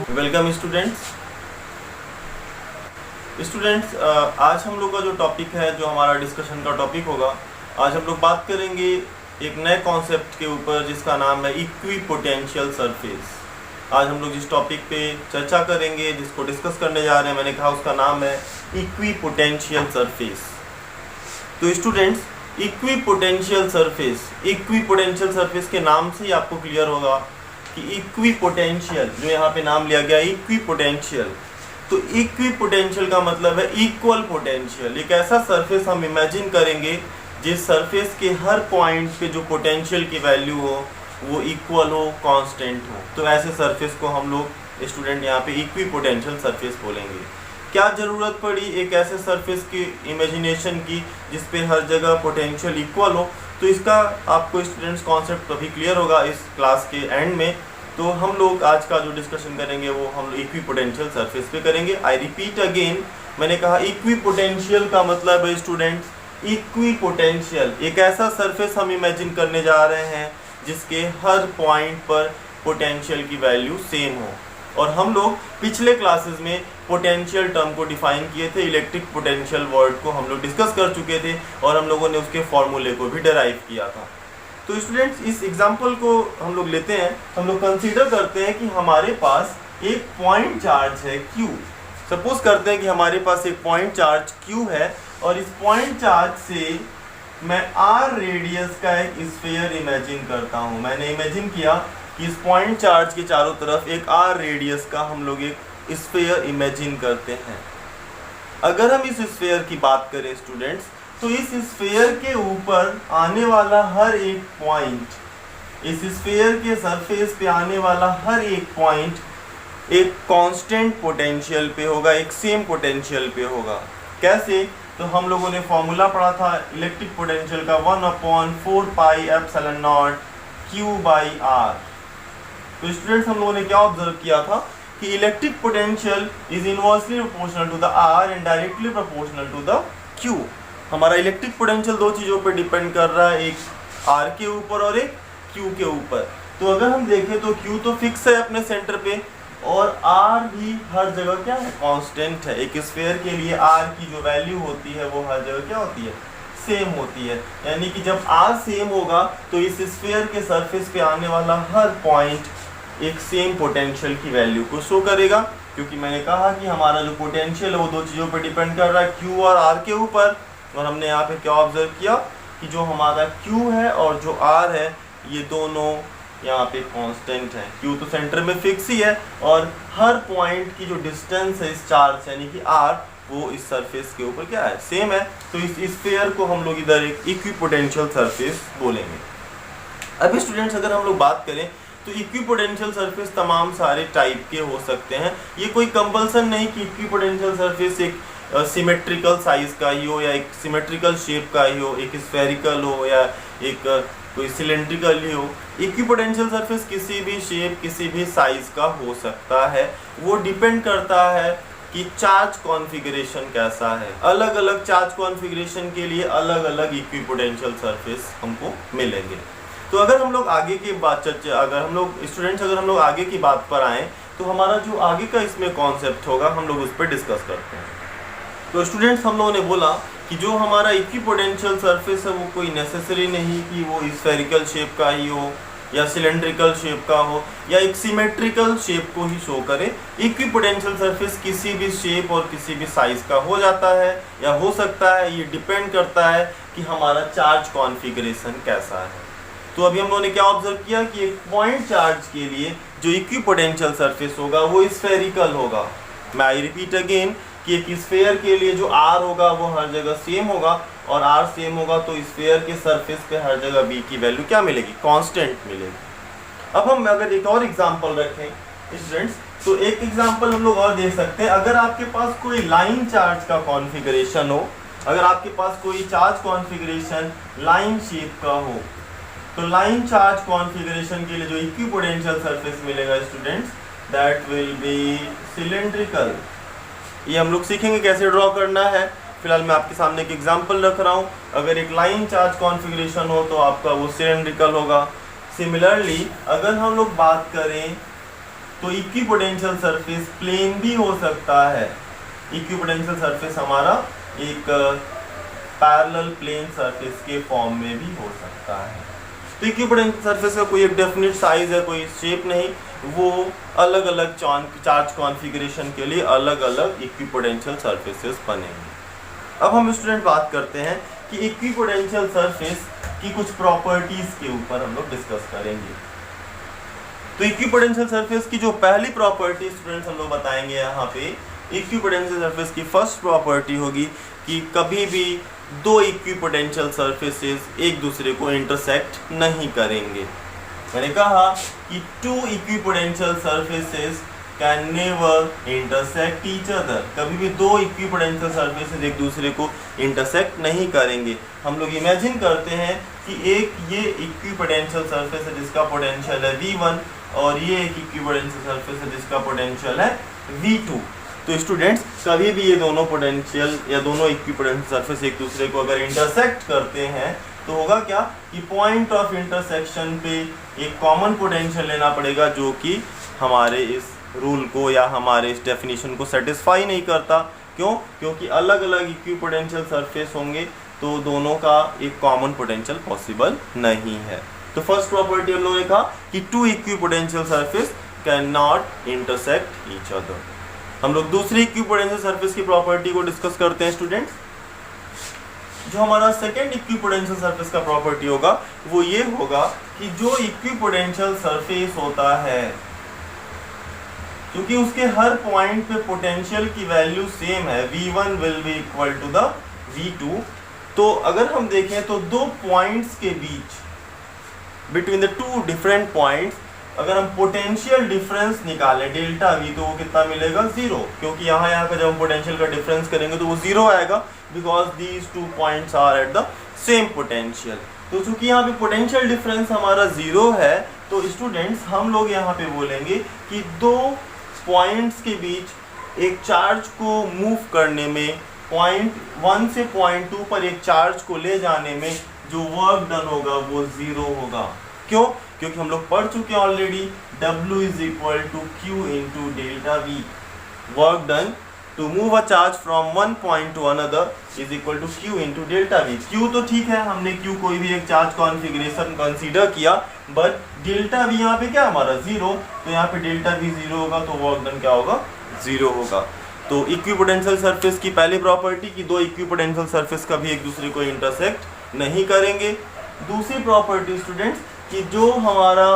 Welcome students, आज हम लोग का जो टॉपिक है, जो हमारा डिस्कशन का टॉपिक होगा, आज हम लोग बात करेंगे एक नए कॉन्सेप्ट के ऊपर जिसका नाम है इक्विपोटेंशियल सरफेस। आज हम लोग जिस टॉपिक पे चर्चा करेंगे, जिसको डिस्कस करने जा रहे हैं, मैंने कहा उसका नाम है इक्विपोटेंशियल सरफेस। तो स्टूडेंट्स, इक्विपोटेंशियल सरफेस के नाम से ही आपको क्लियर होगा कि इक्विपोटेंशियल, जो यहाँ पे नाम लिया गया इक्विपोटेंशियल, तो इक्विपोटेंशियल का मतलब है इक्वल पोटेंशियल। एक ऐसा सरफेस हम इमेजिन करेंगे जिस सरफेस के हर पॉइंट पे जो पोटेंशियल की वैल्यू हो वो इक्वल हो, कांस्टेंट हो। तो ऐसे सरफेस को हम लोग स्टूडेंट यहाँ पे इक्विपोटेंशियल सरफेस बोलेंगे। क्या ज़रूरत पड़ी एक ऐसे सरफेस की इमेजिनेशन की जिस पे हर जगह पोटेंशियल इक्वल हो? तो इसका आपको स्टूडेंट्स कॉन्सेप्ट तभी क्लियर होगा इस क्लास के एंड में। तो हम लोग आज का जो डिस्कशन करेंगे वो हम लोग इक्विपोटेंशियल सरफेस पे करेंगे। आई रिपीट अगेन, मैंने कहा इक्विपोटेंशियल का मतलब है स्टूडेंट्स इक्विपोटेंशियल, एक ऐसा सरफेस हम इमेजिन करने जा रहे हैं जिसके हर पॉइंट पर पोटेंशियल की वैल्यू सेम हो। और हम लोग पिछले क्लासेस में पोटेंशियल टर्म को डिफाइन किए थे, इलेक्ट्रिक पोटेंशियल वर्ड को हम लोग डिस्कस कर चुके थे और हम लोगों ने उसके फॉर्मूले को भी डेराइव किया था। तो स्टूडेंट्स, इस एग्जांपल को हम लोग लेते हैं, हम लोग कंसीडर करते हैं कि हमारे पास एक पॉइंट चार्ज है Q। सपोज करते हैं कि हमारे पास एक पॉइंट चार्ज Q है और इस पॉइंट चार्ज से मैं R रेडियस का एक स्फीयर इमेजिन करता हूँ। मैंने इमेजिन किया कि इस पॉइंट चार्ज के चारों तरफ एक R रेडियस का हम लोग एक स्फीयर इमेजिन करते हैं। अगर हम इस स्फीयर की बात करें स्टूडेंट्स, तो इस स्फीयर के ऊपर आने वाला हर एक पॉइंट, इस स्फीयर के सरफेस पे आने वाला हर एक पॉइंट एक कांस्टेंट पोटेंशियल पे होगा, एक सेम पोटेंशियल पे होगा। कैसे? तो हम लोगों ने फॉर्मूला पढ़ा था इलेक्ट्रिक पोटेंशियल का 1/4πε0 Q/R। तो स्टूडेंट्स, हम लोगों ने क्या ऑब्जर्व किया था कि electric potential is inversely proportional to the R and directly proportional to the Q। हमारा इलेक्ट्रिक पोटेंशियल दो चीज़ों पर डिपेंड कर रहा है, एक R के ऊपर और एक Q के ऊपर। तो अगर हम देखें तो Q तो फिक्स है अपने सेंटर पे और R भी हर जगह क्या है, कांस्टेंट है। एक स्फीयर के लिए R की जो वैल्यू होती है वो हर जगह क्या होती है, सेम होती है। यानी कि जब R सेम होगा तो इस स्फीयर के सरफेस पे आने वाला हर पॉइंट एक सेम पोटेंशियल की वैल्यू को शो करेगा, क्योंकि मैंने कहा कि हमारा जो पोटेंशियल है वो दो चीज़ों पर डिपेंड कर रहा है, Q और R के ऊपर। और हमने यहाँ पे क्या ऑब्जर्व किया कि जो हमारा Q है और जो R है ये दोनों यहाँ पे कांस्टेंट है। Q तो सेंटर में फिक्स ही है और हर पॉइंट की जो डिस्टेंस है इस चार्ज यानी कि R, वो इस सरफेस के ऊपर क्या है, सेम है। तो इस स्फीयर को हम लोग इधर एक इक्विपोटेंशियल सरफेस बोलेंगे। अभी स्टूडेंट्स, अगर हम लोग बात करें तो इक्विपोटेंशियल सरफेस तमाम सारे टाइप के हो सकते हैं। ये कोई कंपल्सन नहीं कि इक्विपोटेंशियल सरफेस एक सिमेट्रिकल साइज का ही हो या एक सिमेट्रिकल शेप का ही हो, एक स्फेरिकल हो या एक कोई सिलेंड्रिकल ही हो। इक्विपोटेंशियल सरफेस किसी भी शेप, किसी भी साइज का हो सकता है। वो डिपेंड करता है कि चार्ज कॉन्फ़िगरेशन कैसा है। अलग अलग चार्ज कॉन्फ़िगरेशन के लिए अलग अलग इक्विपोटेंशियल सरफेस हमको मिलेंगे। तो अगर हम लोग आगे की बात अगर हम लोग आगे की बात पर आएँ तो हमारा जो आगे का इसमें कॉन्सेप्ट होगा हम लोग उस पर डिस्कस करते हैं। तो स्टूडेंट्स, हम लोगों ने बोला कि जो हमारा इक्विपोटेंशियल सरफेस है वो कोई नेसेसरी नहीं कि वो स्फेरिकल शेप का ही हो या सिलेंड्रिकल शेप का हो या एक सिमेट्रिकल शेप को ही शो करे। इक्विपोटेंशियल सरफेस किसी भी शेप और किसी भी साइज का हो जाता है या हो सकता है। ये डिपेंड करता है कि हमारा चार्ज कॉन्फ़िगरेशन कैसा है। तो अभी हम लोगों ने क्या ऑब्जर्व किया कि एक पॉइंट चार्ज के लिए जो इक्विपोटेंशियल सरफेस होगा वो स्फेरिकल होगा। मैं आई रिपीट अगेन कि एक स्फीयर के लिए जो R होगा वो हर जगह सेम होगा और R सेम होगा तो स्फीयर के सरफेस पे हर जगह B की वैल्यू क्या मिलेगी, कांस्टेंट मिलेगी। अब हम अगर एक और एग्जांपल रखें स्टूडेंट्स, तो एक एग्जांपल हम लोग और दे सकते हैं। अगर आपके पास कोई लाइन चार्ज का कॉन्फ़िगरेशन हो, अगर आपके पास कोई चार्ज कॉन्फ़िगरेशन लाइन शेप का हो, तो लाइन चार्ज कॉन्फ़िगरेशन के लिए जो इक्विपोटेंशियल सरफेस मिलेगा students, that will B cylindrical. ये हम लोग सीखेंगे कैसे ड्रॉ करना है। फिलहाल मैं आपके सामने एक एग्जांपल रख रहा हूँ। अगर एक लाइन चार्ज कॉन्फ़िगरेशन हो तो आपका वो सिलेंड्रिकल होगा। सिमिलरली अगर हम लोग बात करें तो इक्विपोटेंशियल सरफेस प्लेन भी हो सकता है। इक्विपोटेंशियल सरफेस हमारा एक पैरेलल प्लेन सरफेस के फॉर्म में भी हो सकता है। तो इक्विपोटेंशियल सरफेस का कोई एक डेफिनेट साइज है, कोई शेप नहीं, वो अलग अलग चार्ज कॉन्फ़िगरेशन के लिए अलग अलग इक्विपोटेंशियल सरफेसेस बनेंगे। अब हम स्टूडेंट बात करते हैं कि इक्विपोटेंशियल सरफेस की कुछ प्रॉपर्टीज के ऊपर हम लोग डिस्कस करेंगे। तो इक्विपोटेंशियल सरफेस की जो पहली प्रॉपर्टी स्टूडेंट्स हम लोग बताएंगे यहाँ पे, इक्विपोटेंशियल सरफेस की फर्स्ट प्रॉपर्टी होगी कि कभी भी दो इक्विपोटेंशियल सरफेसेस एक दूसरे को इंटरसेक्ट नहीं करेंगे। मैंने कहा कि two equipotential surfaces can never intersect each other. कभी भी दो इक्विपोटेंशियल सरफेसेस एक दूसरे को इंटरसेक्ट नहीं करेंगे। हम लोग इमेजिन करते हैं कि एक ये इक्विपोटेंशियल सरफेस है जिसका पोटेंशियल है V1 और ये एक इक्विपोटेंशियल सरफेस है जिसका पोटेंशियल है V2। तो स्टूडेंट्स कभी भी ये दोनों पोटेंशियल या दोनों इक्विपोटेंशियल सरफेस एक दूसरे को अगर इंटरसेक्ट करते हैं तो होगा क्या कि पॉइंट ऑफ इंटरसेक्शन पे एक कॉमन पोटेंशियल लेना पड़ेगा जो कि हमारे इस रूल को या हमारे इस डेफिनेशन को सेटिस्फाई नहीं करता। क्यों? क्योंकि अलग अलग इक्विपोटेंशियल सरफेस होंगे तो दोनों का एक कॉमन पोटेंशियल पॉसिबल नहीं है। तो फर्स्ट प्रॉपर्टी हम लोगों ने कहा कि two equipotential surface can not intersect each other. हम लोग दूसरी इक्विपोटेंशियल सरफेस की प्रॉपर्टी को डिस्कस करते हैं स्टूडेंट्स। जो हमारा सेकेंड इक्विपोटेंशियल सरफेस का प्रॉपर्टी होगा वो ये होगा कि जो इक्विपोटेंशियल सरफेस होता है क्योंकि उसके हर पॉइंट पे पोटेंशियल की वैल्यू सेम है, V1 will be equal to the V2। तो अगर हम देखें तो दो पॉइंट्स के बीच between the two different points अगर हम पोटेंशियल डिफरेंस निकालें डेल्टा V तो वो कितना मिलेगा? 0। क्योंकि यहाँ पे जब हम पोटेंशियल का डिफरेंस करेंगे तो वो 0 आएगा because these two points are at the same potential. तो चूंकि यहाँ पे पोटेंशियल डिफरेंस हमारा 0 है तो स्टूडेंट्स हम लोग यहाँ पे बोलेंगे कि दो पॉइंट्स के बीच एक चार्ज को मूव करने में पॉइंट 1 से पॉइंट 2 पर एक चार्ज को ले जाने में जो वर्क डन होगा वो 0 होगा। क्यों? क्योंकि हम लोग पढ़ चुके हैं already W is equal to Q into delta V। Work done to move a charge from one point to another is equal to Q into delta V। Q तो ठीक है, हमने Q कोई भी एक चार्ज कॉन्फ़िगरेशन कंसीडर किया, but delta V यहाँ पे क्या हमारा 0, तो यहाँ पे डेल्टा V 0 होगा तो वर्क डन क्या होगा? 0 होगा। तो इक्विपोटेंशियल सरफेस की पहली प्रॉपर्टी कि दो इक्विपोटेंशियल सरफेस कभी एक दूसरे को इंटरसेक्ट नहीं करेंगे। दूसरी प्रॉपर्टी स्टूडेंट्स कि जो हमारा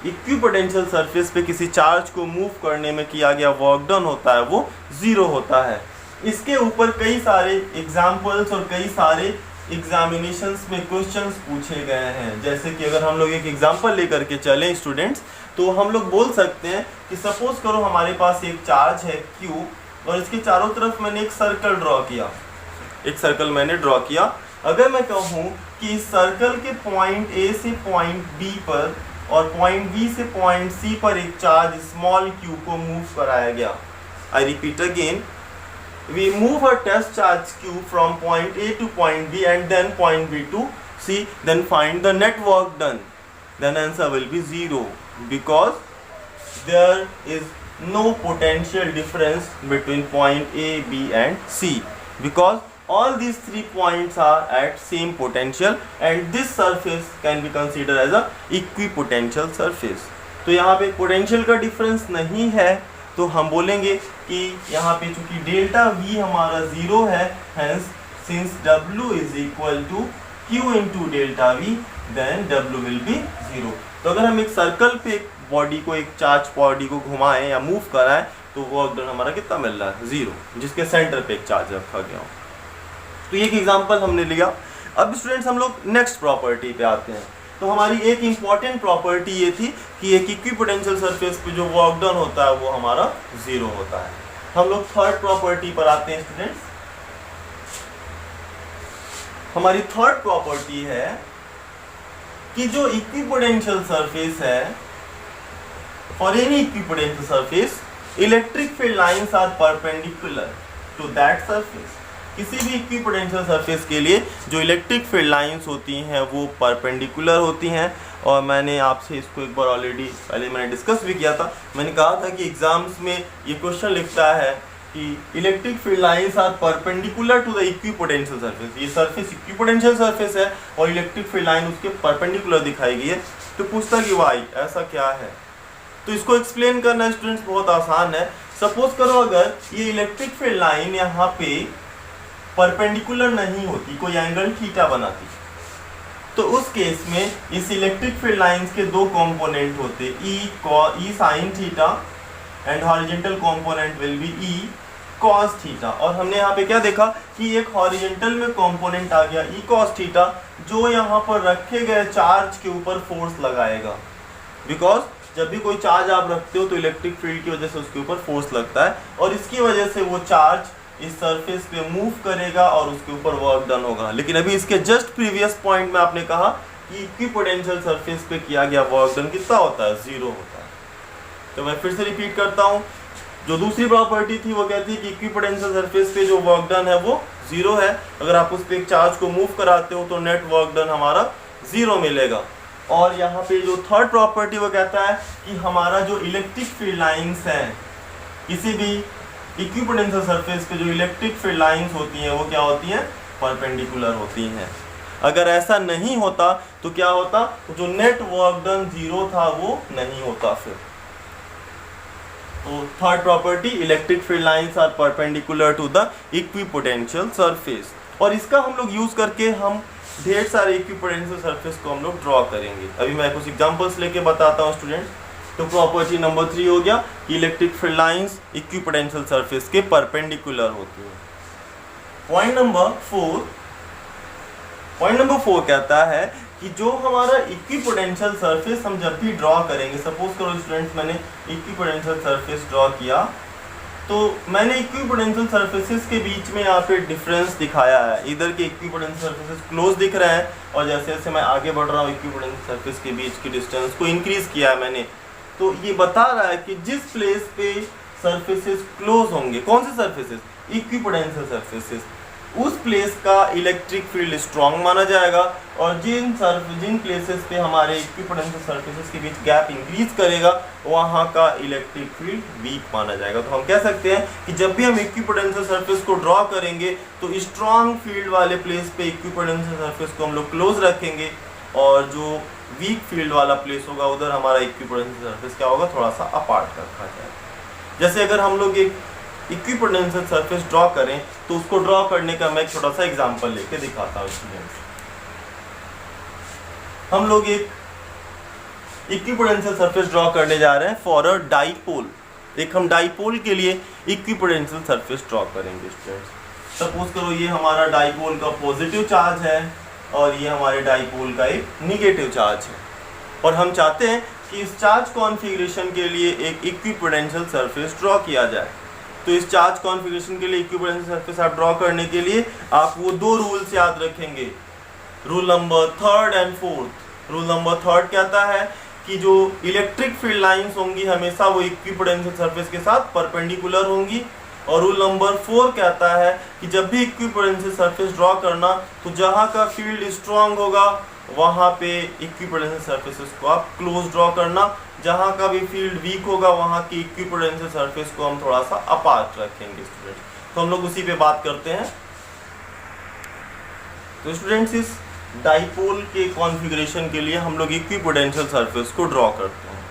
इक्विपोटेंशियल सरफेस पे किसी चार्ज को मूव करने में किया गया वर्क डन होता है वो 0 होता है। इसके ऊपर कई सारे एग्जाम्पल्स और कई सारे एग्जामिनेशंस में क्वेश्चंस पूछे गए हैं। जैसे कि अगर हम लोग एक एग्जाम्पल लेकर के चलें स्टूडेंट्स तो हम लोग बोल सकते हैं कि सपोज करो हमारे पास एक चार्ज है Q और इसके चारों तरफ मैंने एक सर्कल ड्रॉ किया, एक सर्कल मैंने ड्रॉ किया। अगर मैं कहूँ कि इस सर्कल के पॉइंट A से पॉइंट B पर और पॉइंट B से पॉइंट C पर एक चार्ज स्मॉल q को मूव कराया गया। I repeat again, we move a test charge q from point A to point B and then point B to C, then find the net work done. Then answer will be 0 because there is no potential difference between point A, B and C because all these 3 points are at same potential and this surface can be considered as a equipotential surface. तो यहाँ पे potential का difference नहीं है तो हम बोलेंगे कि यहाँ पे चूंकि डेल्टा V हमारा 0 है, hence since W is equal to Q into delta V then W will be 0. तो अगर हम एक सर्कल पे एक बॉडी को, एक चार्ज बॉडी को घुमाएं या मूव कराएं तो वर्क डन हमारा कितना मिल रहा है? 0, जिसके सेंटर पे एक चार्ज रखा गया हो। तो एक एग्जांपल हमने लिया। अब स्टूडेंट्स हम लोग नेक्स्ट प्रॉपर्टी पे आते हैं। तो हमारी एक इम्पॉर्टेंट प्रॉपर्टी ये थी कि एक इक्विपोटेंशियल सरफेस पे जो वर्क डन होता है वो हमारा 0 होता है। हम लोग थर्ड प्रॉपर्टी पर आते हैं स्टूडेंट्स। हमारी थर्ड प्रॉपर्टी है कि जो इक्विपोटेंशियल सरफेस है, for any equipotential surface electric field lines are perpendicular to that surface. किसी भी इक्विपोटेंशियल सरफेस के लिए जो इलेक्ट्रिक फील्ड लाइंस होती हैं वो परपेंडिकुलर होती हैं। और मैंने आपसे इसको एक बार ऑलरेडी पहले मैंने डिस्कस भी किया था। मैंने कहा था कि एग्जाम्स में ये क्वेश्चन लिखता है कि electric field lines are perpendicular to the equipotential surface. ये सरफेस इक्विपोटेंशियल सरफेस है और इलेक्ट्रिक फील्ड लाइन उसके परपेंडिकुलर दिखाई गई है। तो पूछता कि वाई, ऐसा क्या है? तो इसको एक्सप्लेन करना स्टूडेंट्स बहुत आसान है। सपोज करो अगर ये इलेक्ट्रिक फील्ड लाइन यहाँ पे परपेंडिकुलर नहीं होती, कोई एंगल थीटा बनाती, तो उस केस में इस इलेक्ट्रिक फील्ड लाइंस के दो कंपोनेंट होते, E sine theta and horizontal component will be E cos theta. और हमने यहाँ पे क्या देखा कि एक हॉरिजॉन्टल में कंपोनेंट आ गया ई कॉस थीटा, जो यहाँ पर रखे गए चार्ज के ऊपर फोर्स लगाएगा। बिकॉज जब भी कोई चार्ज आप रखते हो तो इलेक्ट्रिक फील्ड की वजह से उसके ऊपर फोर्स लगता है और इसकी वजह से वो चार्ज इस सरफेस पे मूव करेगा और उसके ऊपर वर्क डन होगा। लेकिन अभी इसके जस्ट प्रीवियस पॉइंट में आपने कहा कि इक्विपोटेंशियल सरफेस पे किया गया वर्क डन कितना होता है? 0 होता है। तो मैं फिर से रिपीट करता हूँ, जो दूसरी प्रॉपर्टी थी वो कहती है कि इक्विपोटेंशियल सरफेस पे जो वर्क डन है वो 0 है। अगर आप उस पर एक चार्ज को मूव कराते हो तो नेट वर्क डन हमारा 0 मिलेगा। और यहाँ पे जो थर्ड प्रॉपर्टी वो कहता है कि हमारा जो इलेक्ट्रिक फील्ड लाइंस हैं, किसी भी इक्विपोटेंशियल सरफेस पे जो इलेक्ट्रिक फील्ड लाइंस होती हैं वो क्या होती हैं? परपेंडिकुलर होती हैं। अगर ऐसा नहीं होता तो क्या होता? तो जो नेट वर्क डन 0 था वो नहीं होता फिर। तो third property, electric field lines are perpendicular to the equipotential surface. और इसका हम लोग यूज करके हम ढेर सारे इक्विपोटेंशियल सरफेस को हम लोग ड्रॉ करेंगे। अभी मैं कुछ एग्जांपल्स लेके बताता हूँ स्टूडेंट्स। तो प्रॉपर्टी नंबर 3 हो गया कि electric field lines equipotential surface के परपेंडिकुलर होती है। पॉइंट नंबर 4 कहता है कि जो हमारा इक्विपोटेंशियल सरफेस हम जब भी ड्रॉ करेंगे, सपोज करो स्टूडेंट्स मैंने इक्विपोटेंशियल सरफेस ड्रॉ किया, तो मैंने इक्विपोटेंशियल सरफेसेस के बीच में यहाँ पे डिफरेंस दिखाया है। इधर के इक्विपोटेंशियल सरफेसेस क्लोज दिख रहे हैं और जैसे जैसे मैं आगे बढ़ रहा हूँ इक्विपोटेंशियल सरफेस के बीच की डिस्टेंस को इंक्रीज किया है मैंने। तो ये बता रहा है कि जिस प्लेस पे सरफेसेस क्लोज होंगे, कौन से सरफेसेस? इक्विपोटेंशियल सरफेसेस, उस प्लेस का इलेक्ट्रिक फील्ड स्ट्रॉन्ग माना जाएगा। और जिन प्लेसेस पे हमारे इक्विपोटेंशियल सरफेसेस के बीच गैप इंक्रीज करेगा वहाँ का इलेक्ट्रिक फील्ड वीक माना जाएगा। तो हम कह सकते हैं कि जब भी हम इक्विपोटेंशियल सरफेस को ड्रॉ करेंगे तो स्ट्रॉन्ग फील्ड वाले प्लेस पे इक्विपोटेंशियल सरफेस को हम लोग क्लोज रखेंगे और जो वीक फील्ड वाला प्लेस होगा उधर हमारा इक्विपोटेंशियल सरफेस क्या होगा? थोड़ा सा अपार्ट रखा जाएगा। जैसे अगर हम लोग एक इक्विपोटेंशियल सरफेस ड्रॉ करें तो उसको ड्रॉ करने का मैं एक छोटा सा एग्जांपल लेके दिखाता हूँ स्टूडेंट्स। हम लोग एक इक्विपोटेंशियल सरफेस ड्रॉ करने जा रहे हैं फॉर अ डाइपोल। एक हम डाइपोल के लिए इक्विपोटेंशियल सरफेस ड्रॉ करेंगे स्टूडेंट्स। सपोज करो ये हमारा डाइपोल का पॉजिटिव चार्ज है और ये हमारे डाइपोल का एक निगेटिव चार्ज है और हम चाहते हैं कि इस चार्ज कॉन्फ़िगरेशन के लिए एक इक्विपोटेंशियल सरफेस ड्रॉ किया जाए। तो इस चार्ज कॉन्फ़िगरेशन के लिए इक्विपोटेंशियल सरफेस आप ड्रॉ करने के लिए आप वो दो रूल्स याद रखेंगे, rule number 3 and 4। Rule number 3 कहता है कि जो इलेक्ट्रिक फील्ड लाइंस होंगी हमेशा वो इक्विपोटेंशियल सरफेस के साथ परपेंडिकुलर होंगी। और रूल नंबर 4 कहता है कि जब भी इक्विपोटेंशियल सरफेस ड्रॉ करना तो जहाँ का फील्ड स्ट्रांग होगा वहाँ पे इक्विपोटेंशियल सरफेसेस को आप क्लोज ड्रॉ करना, जहाँ का भी फील्ड वीक होगा वहाँ की इक्विपोटेंशियल सरफेस को हम थोड़ा सा अपार्ट रखेंगे स्टूडेंट्स। तो हम लोग उसी पे बात करते हैं। तो स्टूडेंट्स इस डाइपोल के कॉन्फ़िगरेशन के लिए हम लोग इक्विपोटेंशियल सरफेस को ड्रॉ करते हैं।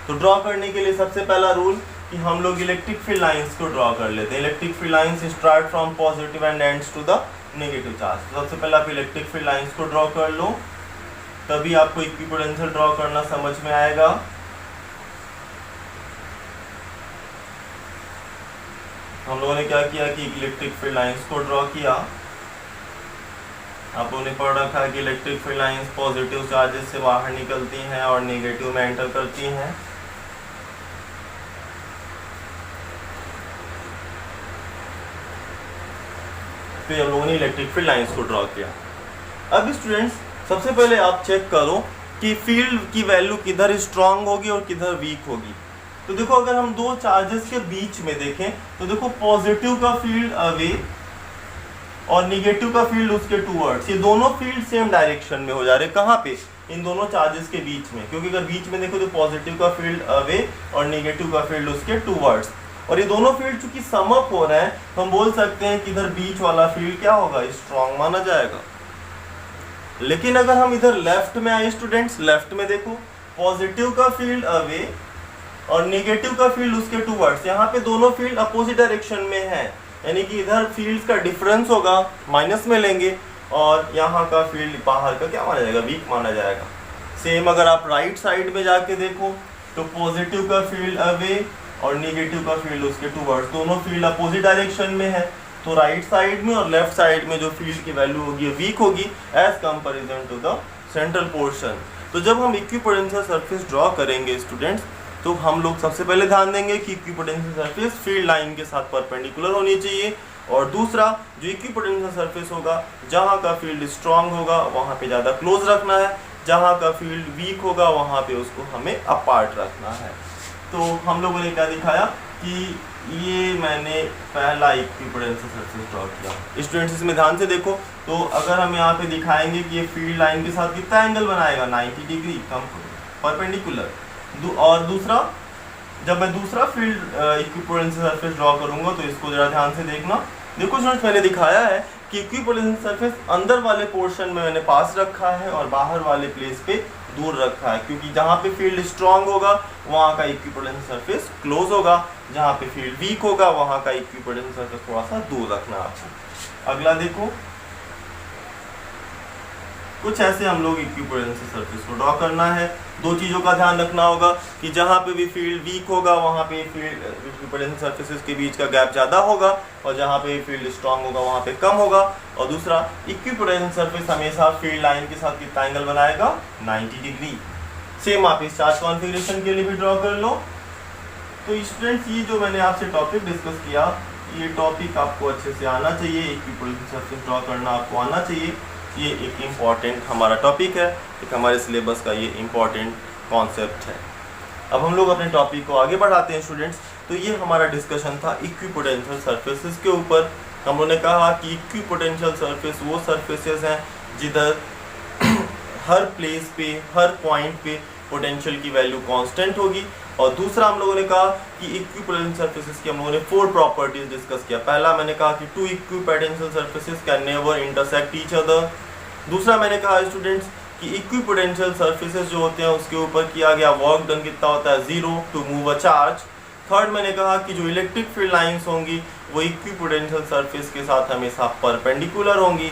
तो ड्रॉ करने के लिए सबसे पहला रूल कि हम लोग इलेक्ट्रिक फील्ड लाइंस को ड्रॉ कर लेते हैं। Electric field lines start from positive and ends to the negative charge. सबसे पहले आप इलेक्ट्रिक फील्ड लाइंस को ड्रॉ कर लो, तभी आपको इक्विपोटेंशियल ड्रॉ करना समझ में आएगा। हम लोगों ने क्या किया कि इलेक्ट्रिक फील्ड लाइंस को ड्रॉ किया। आप लोगों ने पढ़ रखा है कि electric field lines positive charges से बाहर निकलती हैं और नेगेटिव में एंटर करती हैं। फिर हम लोगों ने इलेक्ट्रिक फील्ड लाइंस को ड्रॉ किया। अब स्टूडेंट्स सबसे पहले आप चेक करो कि फील्ड की वैल्यू किधर स्ट्रांग होगी और किधर वीक होगी। तो देखो अगर हम दो चार्जेस के बीच में देखें तो देखो पॉजिटिव का फील्ड अवे और निगेटिव का फील्ड उसके टूवर्ड्स, ये दोनों फील्ड सेम डायरेक्शन में हो जा रहे हैं। कहाँ पे? इन दोनों चार्जेस के बीच में, क्योंकि अगर बीच में देखो तो पॉजिटिव का फील्ड अवे और नेगेटिव का फील्ड उसके टूवर्ड्स, और ये दोनों फील्ड चूंकि सम अप हो रहे हैं तो हम बोल सकते हैं कि इधर बीच वाला फील्ड क्या होगा? स्ट्रॉन्ग माना जाएगा। लेकिन अगर हम इधर लेफ्ट में आए स्टूडेंट्स, लेफ्ट में देखो पॉजिटिव का फील्ड अवे और नेगेटिव का फील्ड उसके टूवर्ड्स, यहाँ पे दोनों फील्ड अपोजिट डायरेक्शन में है, यानी कि इधर फील्ड्स का डिफरेंस होगा, माइनस में लेंगे, और यहाँ का फील्ड बाहर का क्या माना जाएगा? वीक माना जाएगा। सेम अगर आप राइट साइड में जाके देखो तो पॉजिटिव का फील्ड अवे और नेगेटिव का फील्ड उसके टूवर्ड्स, दोनों फील्ड अपोजिट डायरेक्शन में है, तो राइट साइड में और लेफ्ट साइड में जो फील्ड की वैल्यू होगी वीक होगी as comparison to the central portion. तो जब हम इक्विपोटेंशियल सरफेस ड्रॉ करेंगे स्टूडेंट्स, तो हम लोग सबसे पहले ध्यान देंगे कि इक्विपोटेंशियल सरफेस फील्ड लाइन के साथ परपेंडिकुलर होनी चाहिए, और दूसरा जो इक्विपोटेंशियल सरफेस होगा जहाँ का फील्ड स्ट्रांग होगा वहाँ पे ज़्यादा क्लोज रखना है, जहाँ का फील्ड वीक होगा वहाँ पे उसको हमें अपार्ट रखना है। तो हम लोगों ने क्या दिखाया कि ये मैंने पहला इक्विपोटेंशियल सरफेस ड्रॉ किया। स्टूडेंट्स इसमें ध्यान से देखो, तो अगर हम यहाँ पे दिखाएंगे कि ये फील्ड लाइन के साथ कितना एंगल बनाएगा? 90 डिग्री कम परपेंडिकुलर। और दूसरा, जब मैं दूसरा फील्ड इक्विपोटेंशियल सरफेस ड्रॉ करूंगा तो इसको जरा ध्यान से देखना। देखो स्टूडेंट्स मैंने दिखाया है कि इक्विपोटेंशियल सरफेस अंदर वाले पोर्शन में मैंने पास रखा है और बाहर वाले प्लेस पे दूर रखा है, क्योंकि जहाँ पे फील्ड स्ट्रांग होगा वहाँ का इक्विपोटेंशियल सरफेस क्लोज होगा, जहाँ पे फील्ड वीक होगा वहाँ का इक्विपोटेंशियल सरफेस थोड़ा सा दूर रखना आपको। अगला देखो, कुछ ऐसे हम लोग इक्विपोटेंशियल सरफेस को ड्रॉ करना है। दो चीज़ों का ध्यान रखना होगा कि जहाँ पे भी फील्ड वीक होगा वहाँ पे फील्ड इक्विपोटेंशियल सरफेसेस के बीच का गैप ज़्यादा होगा, और जहाँ पे फील्ड स्ट्रांग होगा वहाँ पे कम होगा। और दूसरा, इक्विपोटेंशियल सरफेस हमेशा फील्ड लाइन के साथ कितना एंगल बनाएगा? 90 डिग्री। सेम आप इस चार्ज कॉन्फ़िगरेशन के लिए भी ड्रॉ कर लो। तो स्टूडेंट्स ये जो मैंने आपसे टॉपिक डिस्कस किया, ये टॉपिक आपको अच्छे से आना चाहिए, इक्विपोटेंशियल सरफेस ड्रॉ करना आपको आना चाहिए। ये एक इम्पॉर्टेंट हमारा टॉपिक है, एक हमारे सिलेबस का ये इम्पॉर्टेंट कॉन्सेप्ट है। अब हम लोग अपने टॉपिक को आगे बढ़ाते हैं स्टूडेंट्स। तो ये हमारा डिस्कशन था इक्विपोटेंशियल सरफेसेस के ऊपर। हम लोगों ने कहा कि इक्विपोटेंशियल सरफेस वो सरफेसेस हैं जिधर हर प्लेस पे, हर पॉइंट पे पोटेंशियल की वैल्यू कांस्टेंट होगी। और दूसरा हम लोगों ने कहा कि इक्विपोटेंशियल सरफेसेस की हम लोगों ने 4 प्रॉपर्टीज डिस्कस किया। पहला मैंने कहा कि 2 equipotential surfaces can never intersect each other. दूसरा मैंने कहा स्टूडेंट्स कि इक्विपोटेंशियल सरफेसेस जो होते हैं उसके ऊपर किया गया वर्क डन कितना होता है? 0 to move a charge. Third मैंने कहा कि जो इलेक्ट्रिक फील्ड लाइंस होंगी वो इक्विपोटेंशियल सरफेस के साथ हमेशा परपेंडिकुलर होंगी।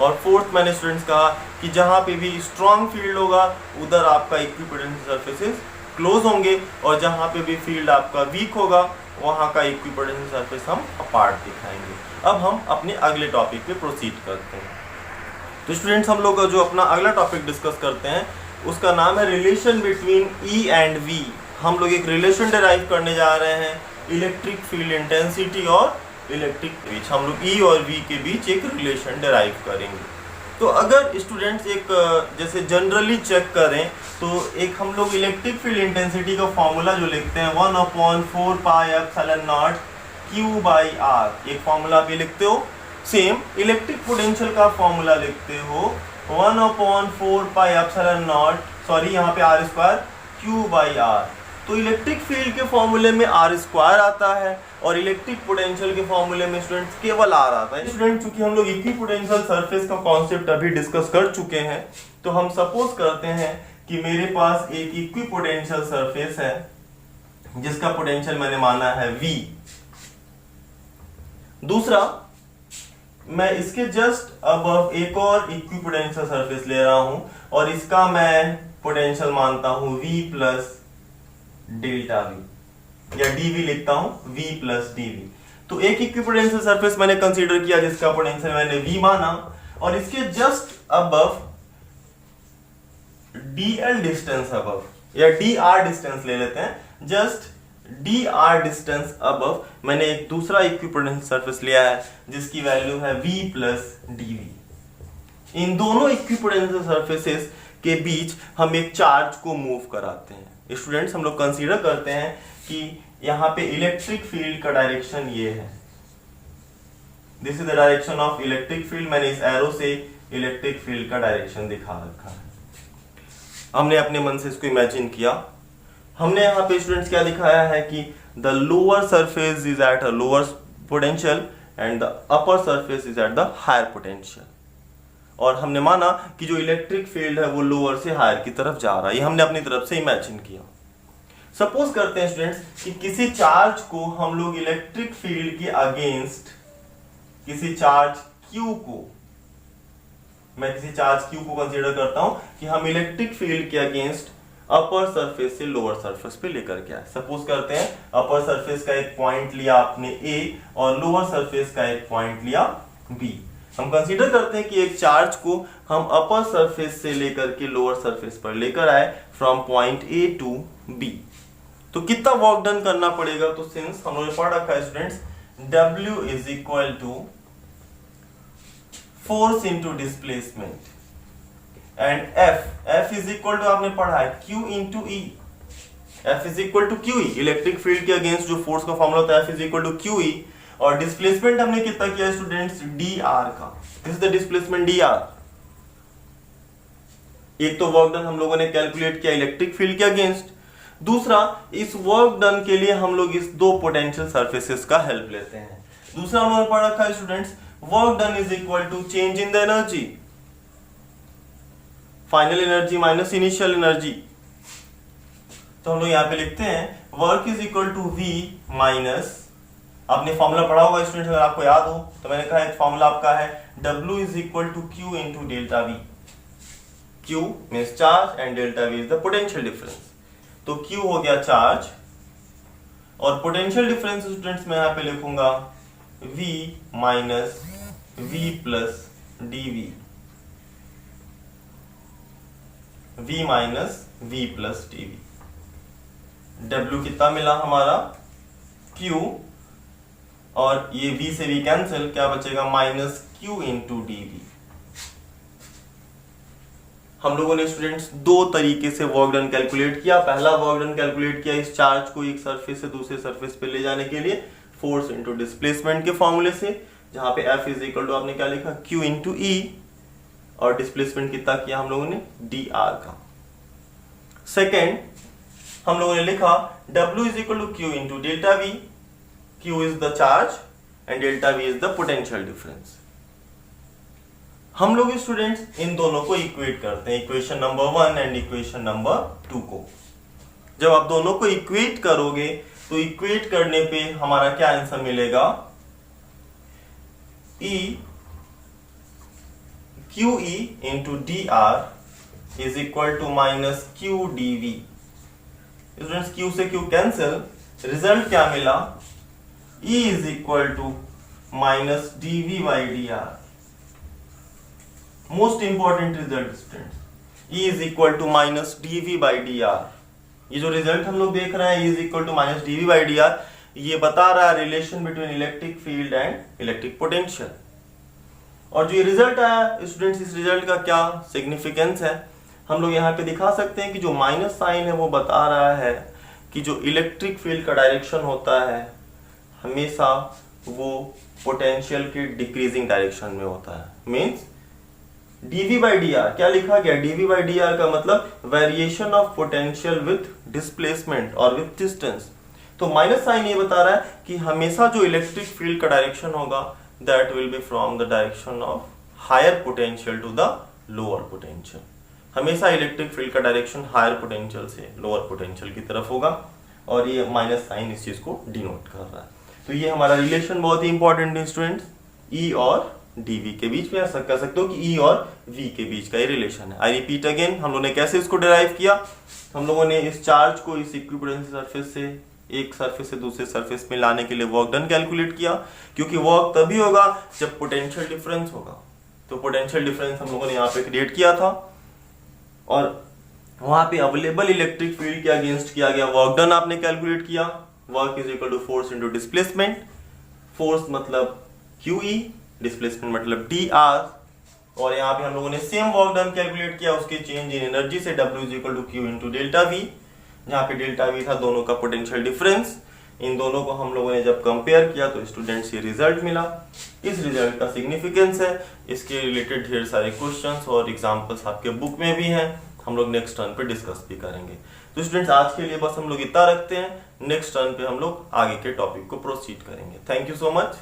और फोर्थ मैंने स्टूडेंट्स कहा कि जहाँ पे भी स्ट्रॉन्ग फील्ड होगा उधर आपका इक्विपोटेंशियल सरफेसेस क्लोज होंगे, और जहाँ पे भी फील्ड आपका वीक होगा वहाँ का इक्विपोटेंशियल सरफेस हम अपार्ट दिखाएंगे। अब हम अपने अगले टॉपिक पे प्रोसीड करते हैं। तो स्टूडेंट्स हम लोग जो अपना अगला टॉपिक डिस्कस करते हैं उसका नाम है relation between E and V. हम लोग एक रिलेशन डिराइव करने जा रहे हैं इलेक्ट्रिक फील्ड इंटेंसिटी और इलेक्ट्रिक बीच। हम लोग ई और वी के बीच एक रिलेशन डिराइव करेंगे। तो अगर स्टूडेंट्स एक जैसे जनरली चेक करें तो एक हम लोग इलेक्ट्रिक फील्ड इंटेंसिटी का फॉर्मूला जो लिखते हैं 1/4 pi epsilon not Q by R, एक फॉर्मूला भी लिखते हो। सेम इलेक्ट्रिक पोटेंशियल का फॉर्मूला लिखते हो 1/4 पाई एप्सिलॉन नॉट, सॉरी यहाँ पे R square Q by R। तो इलेक्ट्रिक फील्ड के फॉर्मूले में R स्क्वायर आता है और इलेक्ट्रिक पोटेंशियल के फॉर्मूले में स्टूडेंट्स केवल R आता है। स्टूडेंट चूंकि हम लोग इक्विपोटेंशियल सरफेस का कॉन्सेप्ट अभी डिस्कस कर चुके हैं, तो हम सपोज करते हैं कि मेरे पास एक इक्विपोटेंशियल सरफेस है जिसका पोटेंशियल मैंने माना है V। दूसरा, मैं इसके जस्ट अबव एक और इक्विपोटेंशियल सरफेस ले रहा हूं और इसका मैं पोटेंशियल मानता हूं V प्लस डेल्टा V, या dV लिखता हूं V प्लस dV। तो एक इक्विपोटेंशियल सरफेस मैंने कंसीडर किया जिसका पोटेंशियल मैंने V माना, और इसके just above dl distance above, या dr डिस्टेंस ले लेते हैं, जस्ट dr डिस्टेंस अबव मैंने एक दूसरा इक्विपोटेंशियल सरफेस लिया है जिसकी वैल्यू है V प्लस dV। इन दोनों इक्विपोटेंशियल सरफेसेस के बीच हम एक चार्ज को मूव कराते हैं। स्टूडेंट्स हम लोग कंसीडर करते हैं कि यहाँ पे इलेक्ट्रिक फील्ड का डायरेक्शन ये है, this is the direction of electric field. मैंने इस एरो से इलेक्ट्रिक फील्ड का डायरेक्शन दिखा रखा है। हमने अपने मन से इसको इमेजिन किया। हमने यहाँ पे स्टूडेंट्स क्या दिखाया है कि the lower surface is at a lower potential and the upper surface is at the higher potential. और हमने माना कि जो इलेक्ट्रिक फील्ड है वो लोअर से हायर की तरफ जा रहा है। ये हमने अपनी तरफ से इमेजिन किया। सपोज करते हैं स्टूडेंट्स कि किसी चार्ज को हम लोग इलेक्ट्रिक फील्ड के अगेंस्ट, किसी चार्ज Q को, मैं किसी चार्ज Q को कंसीडर करता हूं कि हम इलेक्ट्रिक फील्ड के अगेंस्ट अपर सरफेस से लोअर सरफेस पे लेकर के आए। सपोज करते हैं अपर सरफेस का एक पॉइंट लिया आपने A और लोअर सरफेस का एक पॉइंट लिया B। हम कंसीडर करते हैं कि एक चार्ज को हम अपर सरफेस से लेकर के लोअर सरफेस पर लेकर आए from point A to B। तो कितना वर्क डन करना पड़ेगा? तो सिंस हम लोगों ने पढ़ रखा है students, W is equal to force into displacement and F is equal to, आपने पढ़ा है Q into E। F is equal to QE, electric field के अगेंस्ट जो फोर्स का फॉर्मूला होता है F is equal to QE। और displacement हमने कितना किया स्टूडेंट्स? dr का। This is the displacement dr। एक तो वर्क डन हम लोगों ने कैलकुलेट किया इलेक्ट्रिक फील्ड के अगेंस्ट, दूसरा इस वर्क डन के लिए हम लोग इस दो पोटेंशियल सरफेसेस का हेल्प लेते हैं। दूसरा हम लोगों ने पढ़ रखा है students, work done is equal to change in the energy, final energy minus initial energy. तो हम लोग यहां पे लिखते हैं work is equal to V minus, आपने फॉर्मूला पढ़ा होगा स्टूडेंट, अगर आपको याद हो तो मैंने कहा एक फॉर्मूला आपका है W is equal to Q into delta V। Q means charge and delta V is the potential difference. तो Q हो गया चार्ज और पोटेंशियल डिफरेंस स्टूडेंट्स मैं यहां पे लिखूंगा V minus V plus dV, V minus V plus dV। W कितना मिला हमारा? Q, और ये V से V कैंसिल, क्या बचेगा? Minus Q into dV। हम लोगों ने स्टूडेंट्स दो तरीके से वर्क डन कैलकुलेट किया। पहला वर्क डन कैलकुलेट किया इस चार्ज को एक सरफेस से दूसरे सरफेस पे ले जाने के लिए फोर्स इंटू डिस्प्लेसमेंट के फॉर्मूले से, जहां पे F इज इक्वल टू आपने क्या लिखा? Q इंटू E, और डिस्प्लेसमेंट कितना किया हम लोगों ने? dr का। सेकेंड हम लोगों ने लिखा W is equal to Q into delta V। Q is the charge and delta V is the potential difference। हम लोग स्टूडेंट्स इन दोनों को इक्वेट करते हैं, equation number 1 and equation number 2 को। जब आप दोनों को इक्वेट करोगे तो इक्वेट करने पे हमारा क्या आंसर मिलेगा? E QE into dr is equal to minus Q dV। Students Q से Q कैंसिल, रिजल्ट क्या मिला? E is equal to minus dV by dr। Most important result students, E is equal to minus dV by dr। ये जो result हम लोग देख रहे हैं E is equal to minus dV by dr, ये बता रहा है relation between electric field and electric potential. और जो ये रिजल्ट आया स्टूडेंट्स, इस रिजल्ट का क्या सिग्निफिकेंस है हम लोग यहाँ पे दिखा सकते हैं कि जो माइनस साइन है वो बता रहा है कि जो इलेक्ट्रिक फील्ड का डायरेक्शन होता है हमेशा वो पोटेंशियल के डिक्रीजिंग डायरेक्शन में होता है। मींस dV by dr, क्या लिखा गया? dV by dr का मतलब variation of potential with displacement और विथ डिस्टेंस। तो माइनस साइन ये बता रहा है कि हमेशा जो इलेक्ट्रिक फील्ड का डायरेक्शन होगा that will be from the direction of higher potential to the lower potential. हमेशा इलेक्ट्रिक फील्ड का डायरेक्शन हायर पोटेंशियल से लोअर पोटेंशियल की तरफ होगा, और ये माइनस साइन इस चीज को डिनोट कर रहा है। तो ये हमारा रिलेशन बहुत ही इंपॉर्टेंट है स्टूडेंट्स, E और dV के बीच में। ऐसा कह सकते हो कि E और V के बीच का ये रिलेशन है। आई रिपीट अगेन, हम लोगों ने कैसे इसको डिराइव किया? हम लोगों ने इस चार्ज को इस इक्विपोटेंशियल सरफेस से एक सरफेस से दूसरे सरफेस में लाने के लिए वर्क डन कैलकुलेट किया, क्योंकि वर्क तभी होगा जब पोटेंशियल डिफरेंस होगा। तो पोटेंशियल डिफरेंस हम लोगों ने यहाँ पे क्रिएट किया था, और वहां पे अवेलेबल इलेक्ट्रिक फील्ड के अगेंस्ट किया गया वर्क डन आपने कैलकुलेट किया। Work is equal to force into displacement. Force मतलब QE, डिस्प्लेसमेंट मतलब dr, और यहाँ पे हम लोगों ने सेम वर्क डन कैलकुलेट किया उसके चेंज इन एनर्जी से W is equal to Q into delta V, जहाँ पे डेल्टा V था दोनों का पोटेंशियल डिफरेंस। इन दोनों को हम लोगों ने जब कंपेयर किया तो स्टूडेंट्स ये रिजल्ट मिला। इस रिजल्ट का सिग्निफिकेंस है, इसके रिलेटेड ढेर सारे क्वेश्चंस और एग्जांपल्स आपके बुक में भी हैं, हम लोग नेक्स्ट टर्न पे डिस्कस भी करेंगे। तो स्टूडेंट्स आज के लिए बस हम लोग इतना रखते हैं, नेक्स्ट टर्न पे हम लोग आगे के टॉपिक को प्रोसीड करेंगे। Thank you so much.